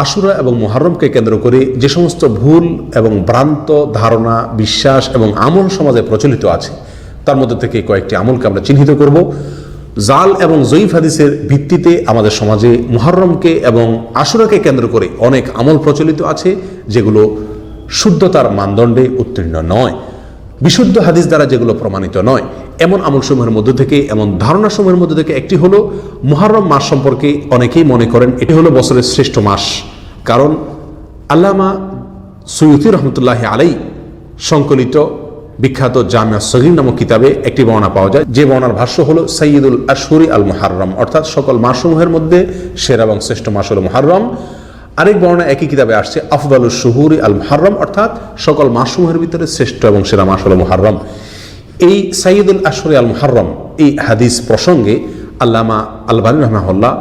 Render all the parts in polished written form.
আশুরা এবং মুহররমকে কেন্দ্র করে যে সমস্ত ভুল এবং ভ্রান্ত ধারণা, বিশ্বাস এবং আমল সমাজে প্রচলিত আছে, তার মধ্যে থেকে কয়েকটি আমলকে আমরা চিহ্নিত করব। জাল এবং জয়ীফ হাদিসের ভিত্তিতে আমাদের সমাজে মুহররমকে এবং আশুরাকে কেন্দ্র করে অনেক আমল প্রচলিত আছে যেগুলো শুদ্ধতার মানদণ্ডে উত্তীর্ণ নয়, বিশুদ্ধ হাদিস দ্বারা যেগুলো প্রমাণিত নয়। এমন আমলসমূহের মধ্য থেকে, এমন ধারণাসমূহের মধ্য থেকে একটি হলো মুহররম মাস সম্পর্কে অনেকেই মনে করেন এটি হলো বছরের শ্রেষ্ঠ মাস। কারণ আল্লামা সুয়ুতি রহমতুল্লাহ আলাই সংকলিত বিখ্যাত জামিয়া সগীর নামক কিতাবে একটি বর্ণনা পাওয়া যায়, যে বর্ণনার ভাষ্য হলো সাইয়্যিদুল আশহুরি আল মুহররম, অর্থাৎ সকল মাসসমূহের মধ্যে সেরা এবং শ্রেষ্ঠ মাস হলো মুহররম। আরেক বর্ণনা একই কিতাবে আসছে আফদালুশ শুহুরি আল মুহররম, অর্থাৎ সকল মাসসমূহের ভিতরে শ্রেষ্ঠ এবং সেরা মাস হলো মুহররম। এই সাইয়্যিদুল আশহুরি আল মুহররম এই হাদিস প্রসঙ্গে আল্লামা আলবানী রাহমাহুল্লাহ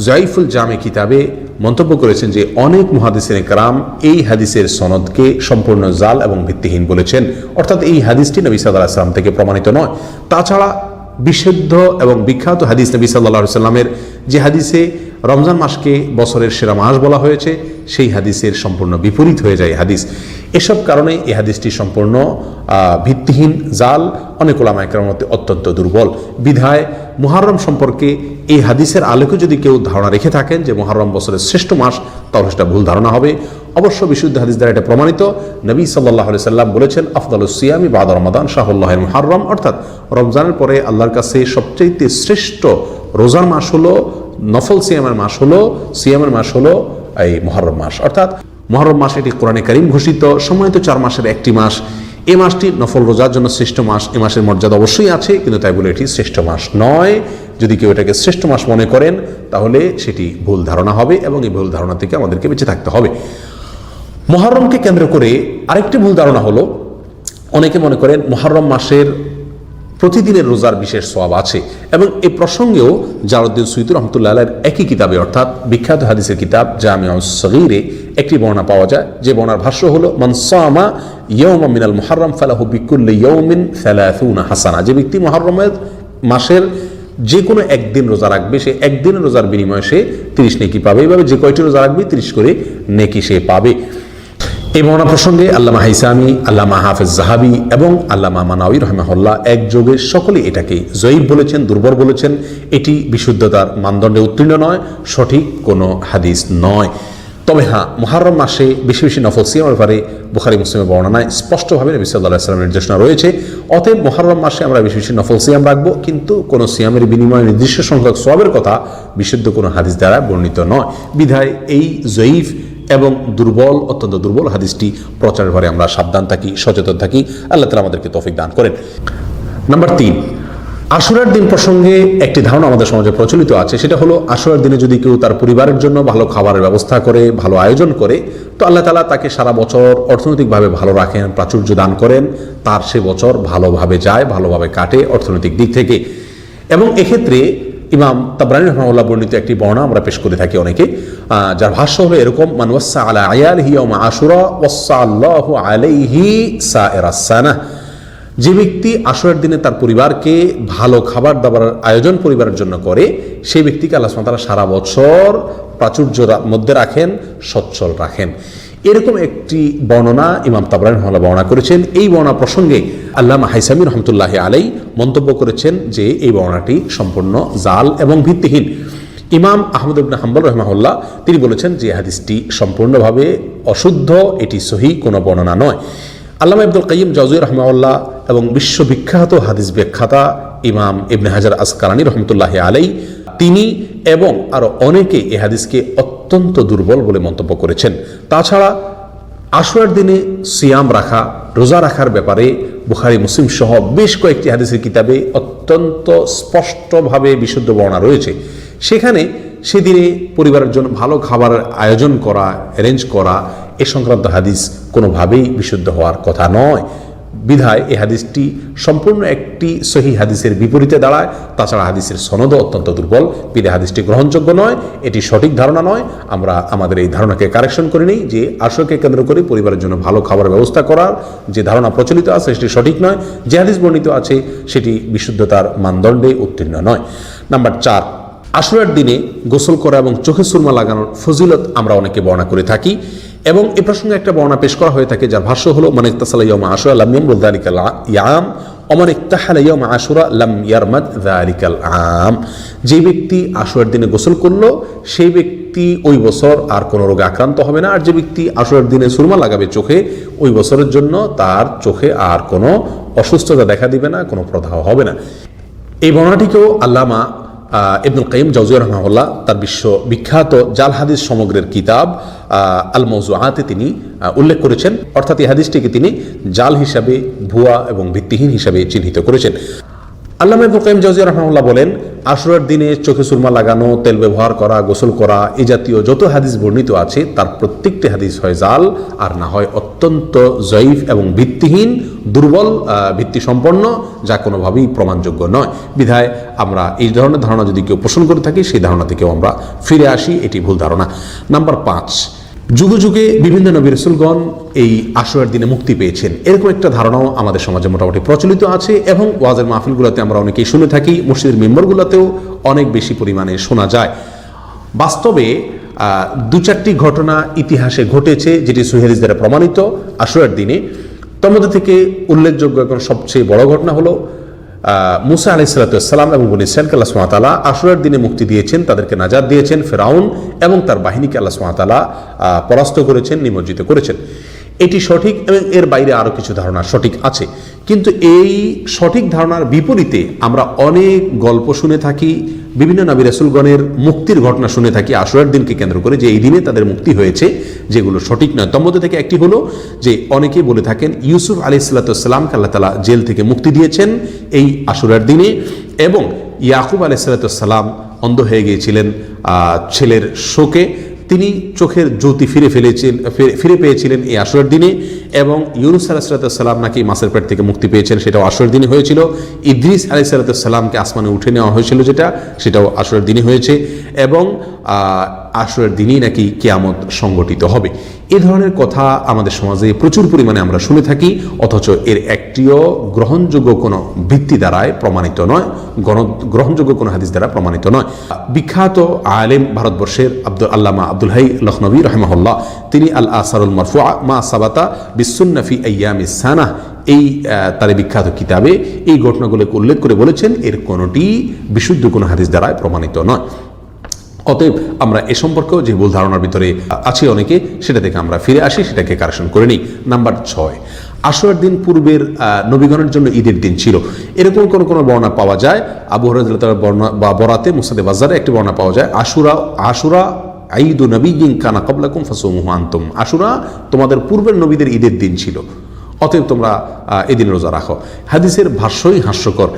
যায়ফুল জামে কিতাবে মন্তব্য করেছেন যে অনেক মুহাদ্দিসিনে কেরাম এই হাদিসের সনদকে সম্পূর্ণ জাল এবং ভিত্তিহীন বলেছেন, অর্থাৎ এই হাদিসটি নবী সাল্লাল্লাহু আলাইহি ওয়াসাল্লাম থেকে প্রমাণিত নয়। তাছাড়া বিশুদ্ধ এবং বিখ্যাত হাদিস নবী সাল্লাল্লাহু আলাইহি ওয়াসাল্লামের যে হাদিসে রমজান মাসকে বছরের সেরা মাস বলা হয়েছে, সেই হাদিসের সম্পূর্ণ বিপরীত হয়ে যায় হাদিস। এসব কারণে এই হাদিসটি সম্পূর্ণ ভিত্তিহীন, জাল, অনেক উলামায়ে কেরামের মধ্যে অত্যন্ত দুর্বল। বিধায় মুহররম সম্পর্কে এই হাদিসের আলোকে যদি কেউ ধারণা রেখে থাকেন যে মুহররম বছরের শ্রেষ্ঠ মাস, তাহলে সেটা ভুল ধারণা হবে। অবশ্য বিশুদ্ধ হাদিস দ্বারা এটা প্রমাণিত। নবী সাল্লাল্লাহু আলাইহি সাল্লাম বলেছেন আফদালুস সিয়ামি বা'দা রমাদান শাহরুল্লাহিল মুহররম, অর্থাৎ রমজানের পরে আল্লাহর কাছে সবচেয়ে শ্রেষ্ঠ রোজার মাস হলো, নফল সিয়ামের মাস হলো এই মুহররম মাস। অর্থাৎ মুহররম মাস এটি কোরআনে কারীম ঘোষিত সম্মানিত 4 মাসের একটি মাস। এই মাসটি নফল রোজার জন্য শ্রেষ্ঠ মাস। এই মাসের মর্যাদা অবশ্যই আছে, কিন্তু তাই বলে এটি শ্রেষ্ঠ মাস নয়। যদি কেউ এটাকে শ্রেষ্ঠ মাস মনে করেন তাহলে সেটি ভুল ধারণা হবে এবং এই ভুল ধারণা থেকে আমাদেরকে বেঁচে থাকতে হবে। মুহররমকে কেন্দ্র করে আরেকটি ভুল ধারণা হলো, অনেকে মনে করেন মুহররম মাসের প্রতিদিনের রোজার বিশেষ সওয়াব আছে, এবং এই প্রসঙ্গেও জালালউদ্দিন সুয়ুতী রাহমাতুল্লাহ আলাইহির একই কিতাবে অর্থাৎ বিখ্যাত হাদিসের কিতাব জামিউস সগীরে একটি বর্ণনা পাওয়া যায়, যে বর্ণনার ভাষ্য হলো মান সামা ইয়াওমান মিনাল মুহররম ফালাহু বিকুল্লি ইয়াওমিন 30 হাসানা। যে ব্যক্তি মুহররমের মাসের যে কোনো একদিন রোজা রাখবে, সে একদিনের রোজার বিনিময়ে সে 30 নেকি পাবে। এইভাবে যে কয়টি রোজা রাখবে 30 করে নেকি সে পাবে। এই বর্ণনা প্রসঙ্গে আল্লামা হাইসামি, আল্লামা হাফেজ যাহাবি এবং আল্লামা মানাউই রাহিমাহুল্লাহ একযোগে সকলে এটাকে জয়ীফ বলেছেন, দুর্বল বলেছেন। এটি বিশুদ্ধতার মানদণ্ডে উত্তীর্ণ নয়, সঠিক কোনো হাদিস নয়। তবে হ্যাঁ, মুহররম মাসে বেশি বেশি নফল সিয়ামের ব্যাপারে বুখারী মুসলিমের বর্ণনায় স্পষ্টভাবে নবী সাল্লাল্লাহু আলাইহি ওয়াসাল্লামের নির্দেশনা রয়েছে। অতএব মুহররম মাসে আমরা বেশি বেশি নফল সিয়াম রাখবো, কিন্তু কোনো সিয়ামের বিনিময়ে নির্দিষ্ট সংখ্যক সওয়াবের কথা বিশুদ্ধ কোনো হাদিস দ্বারা বর্ণিত নয়। বিধায় এই জয়ীফ এবং দুর্বল, অত্যন্ত দুর্বল হাদিসটি প্রচারের পরে আমরা সাবধান থাকি, সচেতন থাকি। আল্লাহ তাআলা আমাদেরকে তৌফিক দান করেন। নাম্বার 3, আশুরার দিন প্রসঙ্গে একটি ধারণা আমাদের সমাজে প্রচলিত আছে, সেটা হলো আশুরার দিনে যদি কেউ তার পরিবারের জন্য ভালো খাবারের ব্যবস্থা করে, ভালো আয়োজন করে, তো আল্লাহ তাআলা তাকে সারা বছর অর্থনৈতিকভাবে ভালো রাখেন, প্রাচুর্য দান করেন, তার সে বছর ভালোভাবে যায়, ভালোভাবে কাটে অর্থনৈতিক দিক থেকে। এবং এক্ষেত্রে ইমাম তাবরানী রাহিমাহুল্লাহ বর্ণিত একটি বর্ণনা আমরা পেশ করে থাকি অনেকে, যার ভাষ্য হলো এরকম, মান ওয়াসা আলা আয়ালিহি ইয়াওমা আশুরা ওয়াসা আল্লাহু আলাইহি সাইরাস সানাহ। যে ব্যক্তি আশুরার দিনে তার পরিবারকে ভালো খাবার দাবার আয়োজন পরিবারের জন্য করে, সেই ব্যক্তিকে আল্লাহ সুবহানাহু ওয়া তাআলা সারা বছর প্রাচুর্যের মধ্যে রাখেন, সচ্ছল রাখেন। এরকম একটি বর্ণনা ইমাম তাবরানী রাহিমাহুল্লাহ বর্ণনা করেছেন। এই বর্ণনা প্রসঙ্গে আল্লামা হাইসামি রহমতুল্লাহ আলাই মন্তব্য করেছেন যে এই বর্ণনাটি সম্পূর্ণ জাল এবং ভিত্তিহীন। ইমাম আহমদ ইবনে হাম্বল রাহিমাহুল্লাহ তিনি বলেছেন যে হাদিসটি সম্পূর্ণভাবে অশুদ্ধ, এটি সহিহ কোনো বর্ণনা নয়। আল্লামা ইবনুল কাইয়িম জাওযী রাহিমাহুল্লাহ এবং বিশ্ববিখ্যাত হাদিস ব্যাখ্যাতা ইমাম ইবনে হাজার আসকালানী রহমতুল্লাহ আলাই তিনি এবং আরো অনেকে এই হাদিসকে অত্যন্ত দুর্বল বলে মন্তব্য করেছেন। তাছাড়া আশুরার দিনে সিয়াম রাখা, রোজা রাখার ব্যাপারে বুখারী মুসলিম সহ বেশ কয়েকটি হাদিসের কিতাবে অত্যন্ত স্পষ্টভাবে বিশুদ্ধ বর্ণনা রয়েছে। সেখানে সেদিনে পরিবারের জন্য ভালো খাবারের আয়োজন করা, অ্যারেঞ্জ করা, এ সংক্রান্ত হাদিস কোনোভাবেই বিশুদ্ধ হওয়ার কথা নয়। বিধায় এই হাদিসটি সম্পূর্ণ একটি সহিহ হাদিসের বিপরীতে দাঁড়ায়। তাছাড়া হাদিসের সনদও অত্যন্ত দুর্বল, বিধায় হাদিসটি গ্রহণযোগ্য নয়, এটি সঠিক ধারণা নয়। আমরা আমাদের এই ধারণাকে কারেকশন করে নিই যে আশুরাকে কেন্দ্র করে পরিবারের জন্য ভালো খাবারের ব্যবস্থা করার যে ধারণা প্রচলিত আছে সেটি সঠিক নয়। যে হাদিস বর্ণিত আছে সেটি বিশুদ্ধতার মানদণ্ডে উত্তীর্ণ নয়। নাম্বার 4, আশুরার দিনে গোসল করা এবং চোখে সুরমা লাগানোর ফজিলত আমরা অনেকে বর্ণনা করে থাকি এবং এ প্রসঙ্গে একটা বর্ণনা পেশ করা হয়ে থাকে, যার ভাষ্য হলো মান ইকতাসালা ইয়াউমা আশুরা লাম ইয়ামরুদ যালিকাল ইয়াম ওমান ইকতাহালা ইয়াউমা আশুরা লাম ইয়ারমাদ যালিকাল আম। যে ব্যক্তি আশুরার দিনে গোসল করলো সেই ব্যক্তি ওই বছর আর কোনো রোগে আক্রান্ত হবে না, আর যে ব্যক্তি আশুরার দিনে সুরমা লাগাবে চোখে ওই বছরের জন্য তার চোখে আর কোনো অসুস্থতা দেখা দিবে না, কোনো প্রদাহ হবে না। এই বর্ণনাটিকেও আল্লামা ইবনুল কাইয়িম জাওজিয়্যিহ রাহিমাহুল্লাহ তার বিখ্যাত জাল হাদিস সমগ্রের কিতাব আল মাওযুআতে তিনি উল্লেখ করেছেন, অর্থাৎ এই হাদিসটিকে তিনি জাল হিসাবে, ভুয়া এবং ভিত্তিহীন হিসাবে চিহ্নিত করেছেন। আল্লামা ইবনুল কাইয়িম জাওজিয়্যিহ রাহিমাহুল্লাহ বলেন, আশুরার দিনে চোখে সুরমা লাগানো, তেল ব্যবহার করা, গোসল করা এই জাতীয় যত হাদিস বর্ণিত আছে তার প্রত্যেকটি হাদিস হয় জাল, আর না হয় অত্যন্ত জয়ীফ এবং ভিত্তিহীন, দুর্বল ভিত্তি সম্পন্ন, যা কোনোভাবেই প্রমাণযোগ্য নয়। বিধায় আমরা এই ধরনের ধারণা যদি কেউ পোষণ করে থাকি সেই ধারণা থেকেও আমরা ফিরে আসি, এটি ভুল ধারণা। নাম্বার 5, যুগে যুগে বিভিন্ন নবী রাসূলগণ এই আশুরার দিনে মুক্তি পেয়েছেন, এরকম একটা ধারণাও আমাদের সমাজে মোটামুটি প্রচলিত আছে এবং ওয়াজের মাহফিলগুলোতে আমরা অনেকেই শুনে থাকি, মসজিদের মেম্বরগুলোতেও অনেক বেশি পরিমাণে শোনা যায়। বাস্তবে 2-4টি ঘটনা ইতিহাসে ঘটেছে যেটি সহিহ হাদিস দ্বারা প্রমাণিত আশুরার দিনে। তার মধ্যে থেকে উল্লেখযোগ্য এখন সবচেয়ে বড় ঘটনা হলো মুসা আলাইহিস সালাম এবং বনী ইসরাঈলকে আল্লাহ সুবহানাহু ওয়া তাআলা আশুরার দিনে মুক্তি দিয়েছেন, তাদেরকে নাজাত দিয়েছেন। ফিরআউন এবং তার বাহিনীকে আল্লাহ সুবহানাহু ওয়া তাআলা পরাস্ত করেছেন, নিমজ্জিত করেছেন। এটি সঠিক এবং এর বাইরে আরও কিছু ধারণা সঠিক আছে, কিন্তু এই সঠিক ধারণার বিপরীতে আমরা অনেক গল্প শুনে থাকি, বিভিন্ন নবী রাসূলগণের মুক্তির ঘটনা শুনে থাকি আশুরার দিনকে কেন্দ্র করে, যে এই দিনে তাদের মুক্তি হয়েছে, যেগুলো সঠিক নয়। তার মধ্যে থেকে একটি হলো যে অনেকেই বলে থাকেন ইউসুফ আলাইহিস সালামকে আল্লাহ তাআলা জেল থেকে মুক্তি দিয়েছেন এই আশুরার দিনে, এবং ইয়াকুব আলাইহিস সালাম অন্ধ হয়ে গিয়েছিলেন ছেলের শোকে, তিনি চোখের জ্যোতি ফিরে পেয়েছিলেন এই আশুরার দিনে, এবং ইউনুস আলাইহিস সালাম নাকি মাছের পেট থেকে মুক্তি পেয়েছেন, সেটাও আশুরার দিনে হয়েছিল। ইদ্রিস আলাইহিস সালামকে আসমানে উঠে নেওয়া হয়েছিল, সেটাও আশুরার দিনে হয়েছে, এবং আশুরার দিনই নাকি কিয়ামত সংগঠিত হবে। এই ধরনের কথা আমাদের সমাজে প্রচুর পরিমাণে আমরা শুনে থাকি, অথচ এর একটিও গ্রহণযোগ্য কোনো ভিত্তি দ্বারায় প্রমাণিত নয়, গ্রহণযোগ্য কোনো হাদিস দ্বারা প্রমাণিত নয়। বিখ্যাত আলেম ভারতবর্ষের আল্লামা আব্দুল হাই লখনবী রাহিমাহুল্লাহ, তিনি আল আসারুল মারফুআ মা সাবাতা বিসুন্নাহ ফি আইয়ামিস সানাহ এই তার বিখ্যাত কিতাবে এই ঘটনাগুলোকে উল্লেখ করে বলেছেন এর কোনোটি বিশুদ্ধ কোনো হাদিস দ্বারায় প্রমাণিত নয়। অতএব আমরা এ সম্পর্কেও যে ভুল ধারণার ভিতরে আছি অনেকে, সেটা থেকে আমরা ফিরে আসি, সেটাকে কারেকশন করে নিই। নাম্বার 6, আশুরার দিন পূর্বের নবীগণের জন্য ঈদের দিন ছিল, এরকম কোনো বর্ণনা পাওয়া যায়। আবু হুরায়রা রাদিয়াল্লাহু তাআলার বর্ণনা বা বরাতে মুসনাদে বাজ্জারে একটি বর্ণনা পাওয়া যায়, আশুরা ঈদু নবিয়্যিন কানা ক্বাবলাকুম ফাসুমুহু আনতুম, আশুরা তোমাদের পূর্বের নবীদের ঈদের দিন ছিল, অতএব তোমরা এদিন রোজা রাখো। হাদিসের ভাষ্যই হাস্যকর।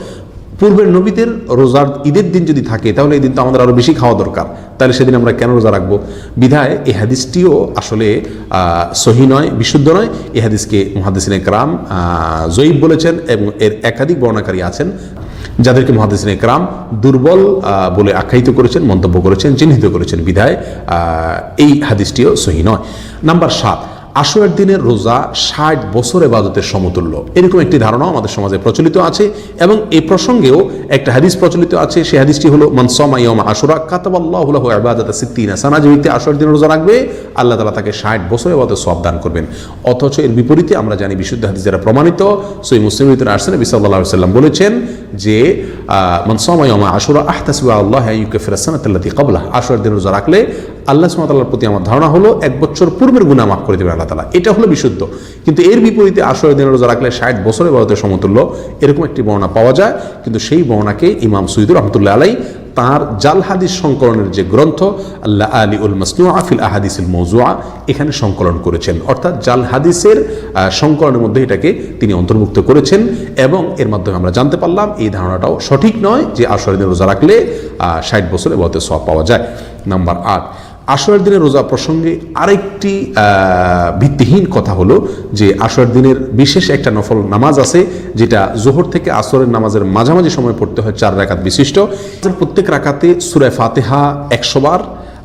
পূর্বের নবীদের রোজার ঈদের দিন যদি থাকে তাহলে এই দিন তো আমাদের আরও বেশি খাওয়া দরকার, তাহলে সেদিন আমরা কেন রোজা রাখবো? বিধায় এই হাদিসটিও আসলে সহি নয়, বিশুদ্ধ নয়। এই হাদিসকে মুহাদ্দিসিনে কেরাম জয়ীফ বলেছেন এবং এর একাধিক বর্ণনাকারী আছেন যাদেরকে মুহাদ্দিসিনে কেরাম দুর্বল বলে আখ্যায়িত করেছেন, মন্তব্য করেছেন, চিহ্নিত করেছেন। বিধায় এই হাদিসটিও সহি নয়। নাম্বার 7, আশুরার দিনের রোজা 60 বছর ইবাদতের সমতুল্য, এরকম একটি ধারণাও আমাদের সমাজে প্রচলিত আছে এবং এই প্রসঙ্গেও একটা হাদিস প্রচলিত আছে। সেই হাদিসটি হলো মান সামা ইয়াউমা আশুরা কাতাবাল্লাহু লাহু ইবাদাতা 60 সানা, যে ব্যক্তি আশুরার দিনে রোজা রাখবে আল্লাহ তাআলা তাকে 60 বছর ইবাদতের সওয়াব দান করবেন। অথচ এর বিপরীতে আমরা জানি বিশুদ্ধ হাদিস দ্বারা প্রমাণিত সহিহ মুসলিমের ভিতরে আসছে, নবী সাল্লাল্লাহু আলাইহি ওয়াসাল্লাম বলেছেন যে মান সামা ইয়াউমা আশুরা আহতাসিবু আল্লাহু আইয়ুকাফিরা সানাতাল্লাতী ক্বাবলাহ, আশুরার দিনে রোজা রাখলে আল্লাহ সুবহানাহু ওয়া তাআলার প্রতি আমার ধারণা হলো 1 বছর পূর্বের গুনাহ মাফ করে দেবেন আল্লাহ তাআলা, এটা হলো বিশুদ্ধ। কিন্তু এর বিপরীতে আশুরার দিনে রোজা রাখলে 60 বছর ইবাদতের সমতুল্য, এরকম একটি বর্ণনা পাওয়া যায়। কিন্তু সেই বর্ণনাকে ইমাম সুয়ুতী রাহমাতুল্লাহ আলাইহি তার জাল হাদিস সংকলনের যে গ্রন্থ আল্লাহ আলিউল মাসনুআ ফিল আহাদিসিল মাওযুআ এখানে সংকলন করেছেন, অর্থাৎ জাল হাদিসের সংকলনের মধ্যে এটাকে তিনি অন্তর্ভুক্ত করেছেন এবং এর মাধ্যমে আমরা জানতে পারলাম এই ধারণাটাও সঠিক নয় যে আশুরার দিনে রোজা রাখলে 60 বছর ইবাদতের সওয়াব পাওয়া যায়। নাম্বার 8, আশুরার দিনের রোজা প্রসঙ্গে আরেকটি ভিত্তিহীন কথা হলো যে আশুরার দিনের বিশেষ একটা নফল নামাজ আছে যেটা জোহর থেকে আসরের নামাজের মাঝামাঝি সময় পড়তে হয়, 4 রাকাত বিশিষ্ট। প্রত্যেক রাকাতে সূরা ফাতিহা 100 বার,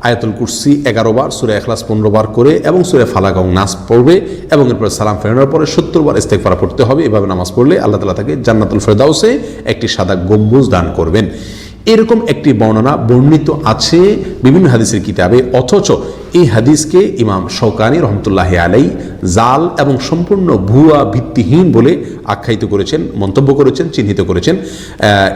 আয়াতুল কুরসি 11 বার, সূরা ইখলাস 15 বার করে এবং সূরা ফালাক এবং নাস পড়বে এবং এরপর সালাম ফেরানোর পরে 70 বার ইস্তেগফার পড়তে হবে। এভাবে নামাজ পড়লে আল্লাহ তাআলা তাকে জান্নাতুল ফেরদাউসে একটি সাদা গম্বুজ দান করবেন। এরকম একটি বর্ণনা বর্ণিত আছে বিভিন্ন হাদিসের কিতাবে, অথচ এই হাদিসকে ইমাম শৌকানি রহমতুল্লাহ আলাই জাল এবং সম্পূর্ণ ভুয়া ভিত্তিহীন বলে আখ্যায়িত করেছেন, মন্তব্য করেছেন, চিহ্নিত করেছেন।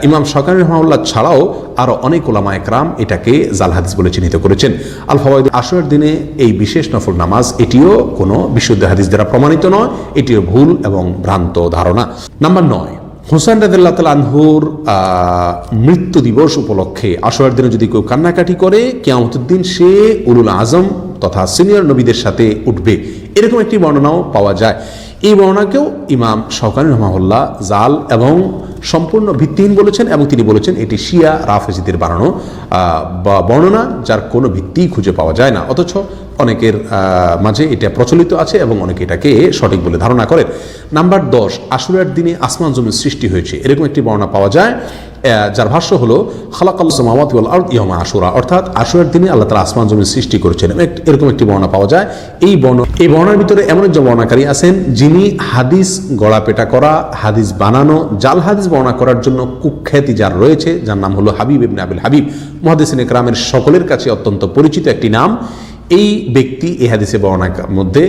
ইমাম শৌকানি রহমাল্লাহ ছাড়াও আরও অনেক ওলামা একরাম এটাকে জাল হাদিস বলে চিহ্নিত করেছেন। আল ফাওয়াইদ, আশুরার দিনে এই বিশেষ নফল নামাজ এটিও কোনো বিশুদ্ধ হাদিস দ্বারা প্রমাণিত নয়, এটিও ভুল এবং ভ্রান্ত ধারণা। নাম্বার 9, হুসাইন রাদিয়াল্লাহু তাআলা আনহুর মৃত্যু দিবস উপলক্ষে আশুরার দিনে যদি কেউ কান্নাকাটি করে, কিয়ামতের দিন সে উলুল আজম তথা সিনিয়র নবীদের সাথে উঠবে, এরকম একটি বর্ণনাও পাওয়া যায়। এই বর্ণনাকেও ইমাম শৌকানি রাহিমাহুল্লাহ জাল এবং সম্পূর্ণ ভিত্তিহীন বলেছেন, এবং তিনি বলেছেন এটি শিয়া রাফেজিদের বানানো বর্ণনা, যার কোনো ভিত্তি খুঁজে পাওয়া যায় না, অথচ অনেকের মাঝে এটা প্রচলিত আছে এবং অনেকে এটাকে সঠিক বলে ধারণা করেন। নাম্বার 10, আশুরার দিনে আসমান জমিন সৃষ্টি হয়েছে, এরকম একটি বর্ণনা পাওয়া যায়, যার ভাষ্য হলো খালাকাল্লাহু সামাওয়াতি ওয়াল আরদ ইয়াওমা আশুরা, অর্থাৎ আশুরার দিনে আল্লাহ তাআলা আসমান জমিন সৃষ্টি করেছেন, এরকম একটি বর্ণনা পাওয়া যায়। এই বর্ণনার ভিতরে এমন একজন বর্ণনাকারী আছেন যিনি হাদিস গড়াপেটা করা, হাদিস বানানো, জাল হাদিস বর্ণনা করার জন্য কুখ্যাতি যার রয়েছে, যার নাম হলো হাবিব ইবনে আবিল হাবিব। মুহাদ্দিসিনে কেরামের সকলের কাছে অত্যন্ত পরিচিত একটি নাম। এই ব্যক্তি এই হাদিসের বর্ণনার মধ্যে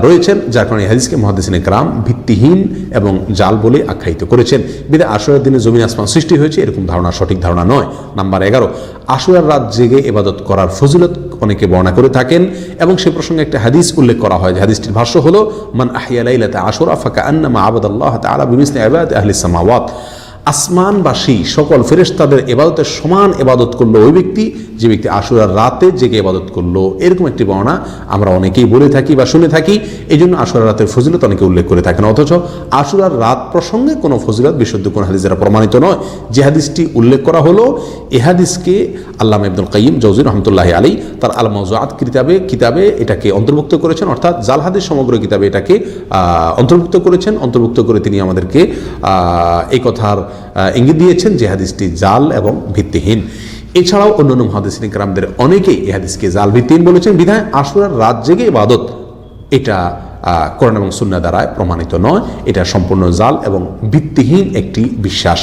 রয়েছেন, যার কারণে এই হাদিসকে মুহাদ্দিসিনে কেরাম ভিত্তিহীন এবং জাল বলে আখ্যায়িত করেছেন। বিধায় আশুরার দিনে জমিন আসমান সৃষ্টি হয়েছে, এরকম ধারণা সঠিক ধারণা নয়। নাম্বার 11, আশুরার রাত জেগে ইবাদত করার ফজিলত অনেকে বর্ণনা করে থাকেন, এবং সে প্রসঙ্গে একটা হাদিস উল্লেখ করা হয়, যে হাদিসটির ভাষ্য হলো মান আহিয়া লাইলাতা আশুরা ফাকাআন্নামা আবাদাল্লাহ তাআলা বিমিসলি ইবাদাতি আহলিস সামাওয়াত, আসমানবাসী সকল ফেরেশতাদের ইবাদতের সমান ইবাদত করলো ওই ব্যক্তি যে ব্যক্তি আশুরার রাতে জেগে ইবাদত করলো, এরকম একটি বর্ণনা আমরা অনেকেই বলে থাকি বা শুনে থাকি। এই জন্য আশুরার রাতের ফজিলত অনেকে উল্লেখ করে থাকেন, অথচ আশুরার রাত প্রসঙ্গে কোনো ফজিলত বিশুদ্ধ কোনো হাদিস দ্বারা প্রমাণিত নয়। যে হাদিসটি উল্লেখ করা হলো, এ হাদিসকে আল্লামা ইবনুল কাইয়িম জাওযী রাহমাতুল্লাহি আলাইহি তার আল মাওযুআত কিতাবে এটাকে অন্তর্ভুক্ত করেছেন, অর্থাৎ জাল হাদিস সমগ্র কিতাবে এটাকে অন্তর্ভুক্ত করেছেন। অন্তর্ভুক্ত করে তিনি আমাদেরকে এই কথার ইঙ্গিত দিয়েছেন যে হাদিসটি জাল এবং ভিত্তিহীন। এছাড়াও অন্যান্য মুহাদ্দিসিন কেরামদের অনেকেই এই হাদিসকে জাল ভিত্তিহীন বলেছেন। বিধায় আশুরার রাত জেগে ইবাদত এটা কোরআন এবং সুন্নাহ দ্বারা প্রমাণিত নয়, এটা সম্পূর্ণ জাল এবং ভিত্তিহীন একটি বিশ্বাস।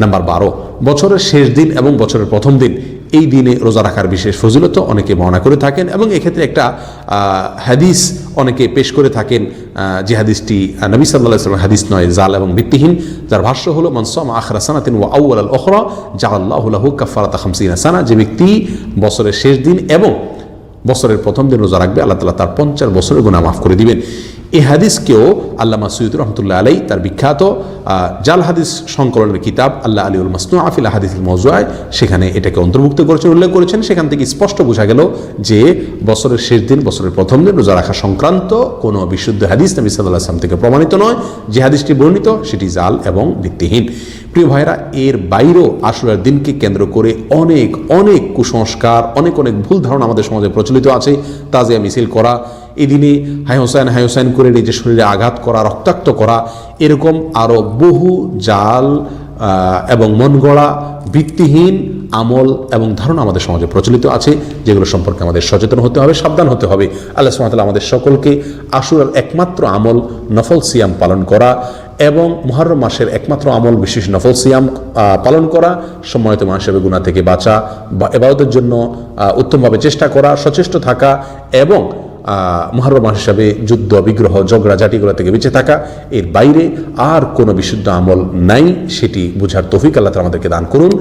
নাম্বার 12, বছরের শেষ দিন এবং বছরের প্রথম দিন, এই দিনে রোজা রাখার বিশেষ ফজিলত অনেকে বর্ণনা করে থাকেন, এবং এক্ষেত্রে একটা হাদিস অনেকে পেশ করে থাকেন, যে হাদিসটি নবী সাল্লাল্লাহু আলাইহি ওয়াসাল্লাম হাদিস নয়, জাল এবং ভিত্তিহীন, যার ভাষ্য হলো মান সামা আখিরা সানাতিন ওয়া আউওয়ালাল উখরা জাআলাল্লাহু লাহু কাফারাতা 50 সানা, যে ব্যক্তি বছরের শেষ দিন এবং বছরের প্রথম দিন রোজা রাখবে, আল্লাহ তাআলা তার 50 বছরের গুনাহ মাফ করে দিবেন। এই হাদিসকেও আল্লামা সুয়ুতী রহমতুল্লাহ আলাই তার বিখ্যাত জাল হাদিস সংকলনের কিতাব আল্লাহ আলিউল মাসনুআ ফিল আহাদিসিল মাওযুআ, সেখানে এটাকে অন্তর্ভুক্ত করেছেন, উল্লেখ করেছেন। সেখান থেকে স্পষ্ট বোঝা গেল যে বছরের শেষ দিন, বছরের প্রথম দিন রোজা রাখা সংক্রান্ত কোনো বিশুদ্ধ হাদিস নবী সাল্লাল্লাহু আলাইহি ওয়াসাল্লাম থেকে প্রমাণিত নয়। যে হাদিসটি বর্ণিত সেটি জাল এবং ভিত্তিহীন। প্রিয় ভাইরা, এর বাইরেও আশুরার দিনকে কেন্দ্র করে অনেক অনেক কুসংস্কার, অনেক অনেক ভুল ধারণা আমাদের সমাজে প্রচলিত আছে। তাজিয়া মিছিল করা, এই দিনে হাই হোসাইন করে নিজের শরীরে আঘাত করা, রক্তাক্ত করা, এরকম আরও বহু জাল এবং মন গড়া ভিত্তিহীন আমল এবং ধারণা আমাদের সমাজে প্রচলিত আছে, যেগুলো সম্পর্কে আমাদের সচেতন হতে হবে, সাবধান হতে হবে। আল্লাহ সুবহানাহু ওয়া তাআলা আমাদের সকলকে আশুরার একমাত্র আমল নফল সিয়াম পালন করা এবং মুহররম মাসের একমাত্র আমল বিশেষ নফল সিয়াম পালন করা, সম্মানিত মানুষ হিসেবে গুনাহ থেকে বাঁচা বা ইবাদতের জন্য উত্তমভাবে চেষ্টা করা, সচেষ্ট থাকা, এবং মুহররম মাস হিসাবে যুদ্ধ, বিগ্রহ, ঝগড়া ঝাঁটিগুলো থেকে বেঁচে থাকা, এর বাইরে আর কোনো বিশুদ্ধ আমল নাই, সেটি বোঝার তৌফিক আল্লাহ তাআলা আমাদেরকে দান করুন।